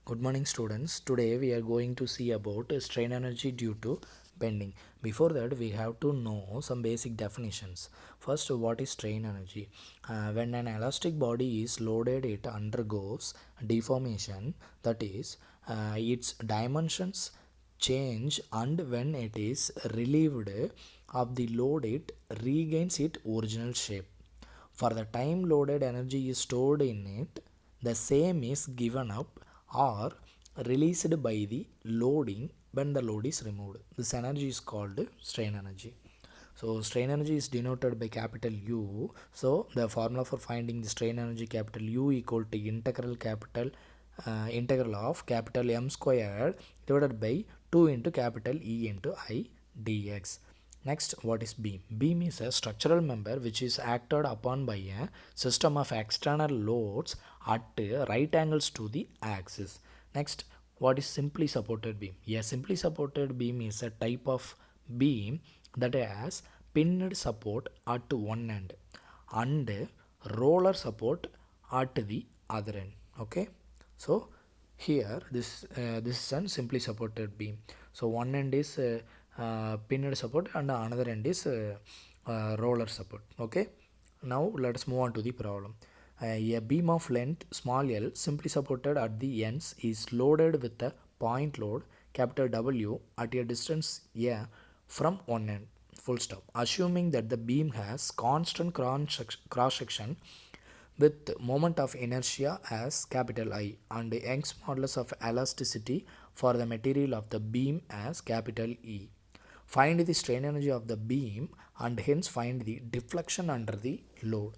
Good morning students. Today we are going to see about strain energy due to bending. Before that we have to know some basic definitions. First, what is strain energy? When an elastic body is loaded, it undergoes deformation, that is its dimensions change, and when it is relieved of the load it regains its original shape. For the time loaded energy is stored in it, the same is given up or released by the loading when the load is removed. This energy is called strain energy. So strain energy is denoted by capital U. So the formula for finding the strain energy capital U equal to integral of capital M squared divided by 2 into capital E into I dx. Next, what is beam? Beam is a structural member which is acted upon by a system of external loads at right angles to the axis. Next, what is simply supported beam? A simply supported beam is a type of beam that has pinned support at one end and roller support at the other end. Okay, so here this is an simply supported beam. So one end is pinned support and another end is roller support. Okay, now let us move on to the problem. A beam of length small l simply supported at the ends is loaded with a point load capital W at a distance a from one end, full stop, assuming that the beam has constant cross section with moment of inertia as capital I and Young's modulus of elasticity for the material of the beam as capital E. Find the strain energy of the beam and hence find the deflection under the load.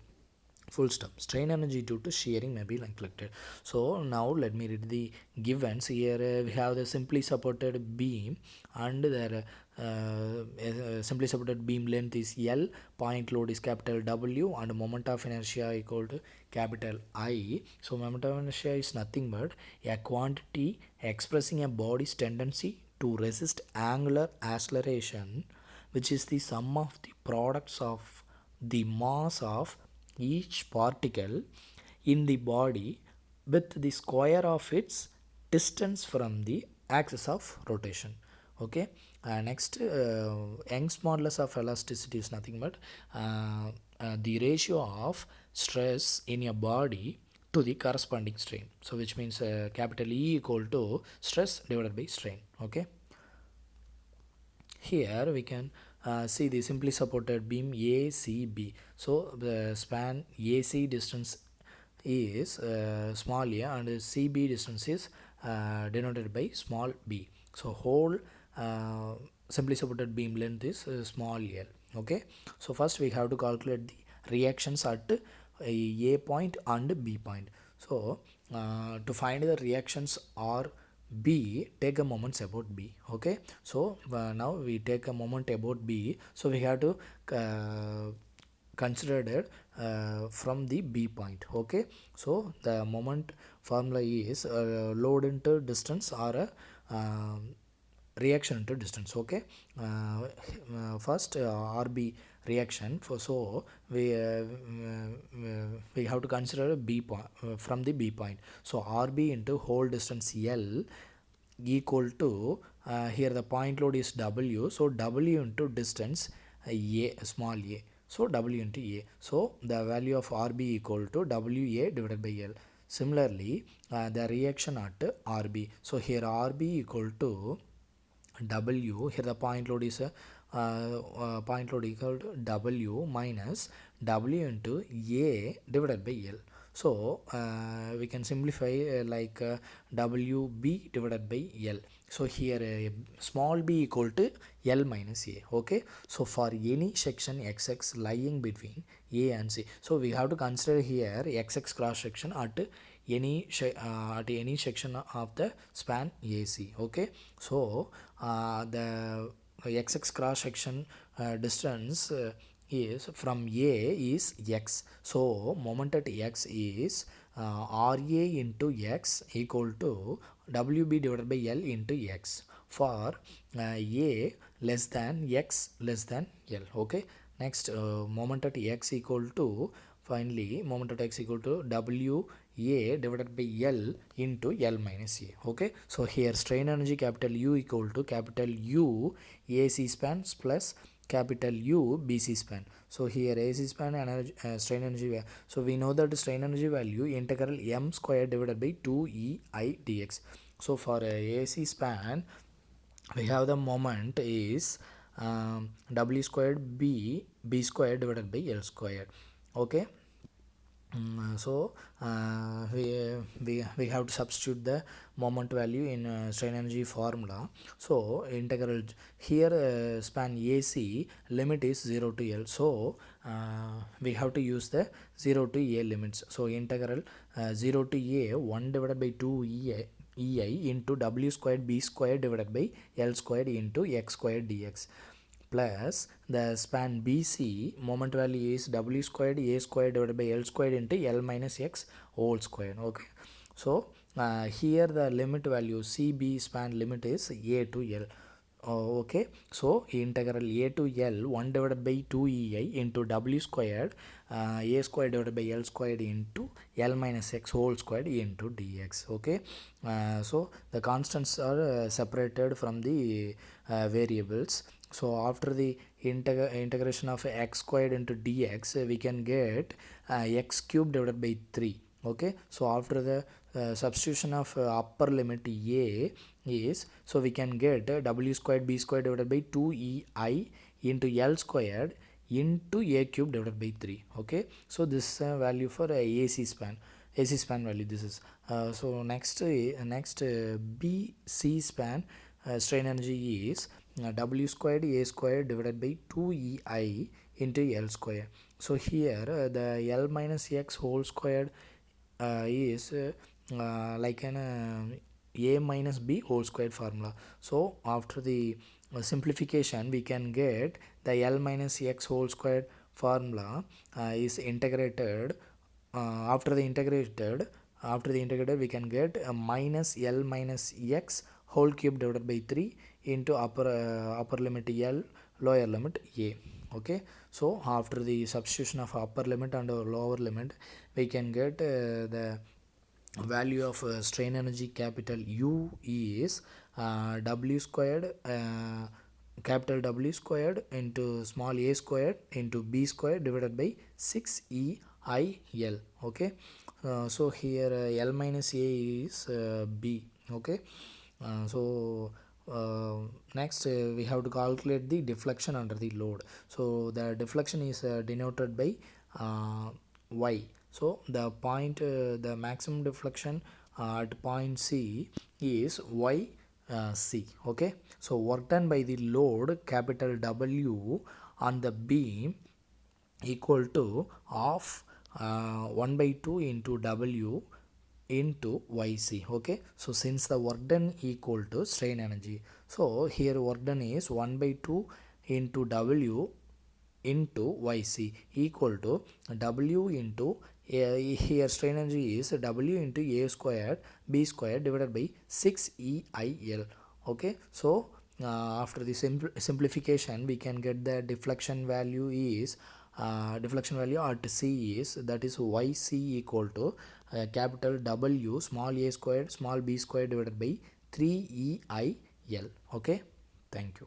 Full stop. Strain energy due to shearing may be neglected. So now let me read the givens. Here we have the simply supported beam and their simply supported beam length is L, point load is capital W, and moment of inertia equal to capital I. So moment of inertia is nothing but a quantity expressing a body's tendency to resist angular acceleration, which is the sum of the products of the mass of each particle in the body with the square of its distance from the axis of rotation. Okay, next, Young's modulus of elasticity is nothing but the ratio of stress in a body to the corresponding strain. So which means capital E equal to stress divided by strain. Okay, here we can see the simply supported beam ACB. So the span AC distance is small a and CB distance is denoted by small b. So whole uh, simply supported beam length is small l. Okay, so first we have to calculate the reactions at A point and B point. So to find the reactions or B, take a moments about B. Okay, so now we take a moment about B, so we have to consider it from the B point. Okay, so the moment formula is load into distance or a reaction into distance. Okay, first RB reaction for, so we have to consider B point from the B point. So RB into whole distance L equal to here the point load is W, so W into distance A, small a, so W into A. So the value of RB equal to WA divided by L. Similarly the reaction at RB, so here RB equal to W, here the point load is point load equal to W minus W into A divided by L. So we can simplify WB divided by L. So here small b equal to L minus A. Okay, so for any section XX lying between A and C, so we have to consider here XX cross section at any section of the span AC. Okay, so the XX cross section distance is from A is X. So moment at X is RA into X equal to WB divided by L into X for A less than X less than L. Okay, next moment at X equal to, finally moment at X equal to WA A divided by L into L minus A. Okay, so here strain energy capital U equal to capital U AC span plus capital U BC span. So here AC span energy, strain energy, so we know that the strain energy value integral m square divided by 2EI dx. So for AC span we have the moment is W squared B squared divided by L squared. Okay. So we have to substitute the moment value in strain energy formula. So integral here span AC limit is 0 to L, so we have to use the 0 to A limits. So integral 0 to A 1 divided by 2 EI into W squared B squared divided by L squared into X squared dx, plus the span BC moment value is W squared A squared divided by L squared into L minus X whole square. Okay, so here the limit value CB span limit is A to L. Okay, so integral A to L 1 divided by 2EI into W squared A squared divided by L squared into L minus X whole squared into dx. Okay, so the constants are separated from the variables. So after the integration of x squared into dx, we can get x cubed divided by 3. Okay, so after the substitution of upper limit A is, so we can get W squared B squared divided by 2EI into L squared into A cube divided by 3. Okay, so this value for AC span value this is. So next BC span strain energy is W squared A squared divided by 2EI into L square. So here the L minus X whole squared is like an A minus B whole squared formula. So after the simplification we can get the L minus X whole squared formula is integrated. After the integrated we can get minus L minus X whole cube divided by 3 into upper limit L, lower limit A. Okay, so after the substitution of upper limit and lower limit we can get the value of strain energy capital U is W squared capital W squared into small a squared into B squared divided by 6EIL. Okay, so here L minus A is B. Okay, so next we have to calculate the deflection under the load. So the deflection is denoted by Y. So the point the maximum deflection at point C is Y C. Okay, so work done by the load capital W on the beam equal to half 1 by 2 into W into YC. Okay, so since the work done equal to strain energy, so here work done is 1 by 2 into W into YC equal to W into here strain energy is W into A squared B squared divided by 6EIL. Okay, so after the simplification we can get the deflection value is deflection value at C is, that is YC equal to capital W small a squared small b squared divided by 3EIL. Okay, thank you.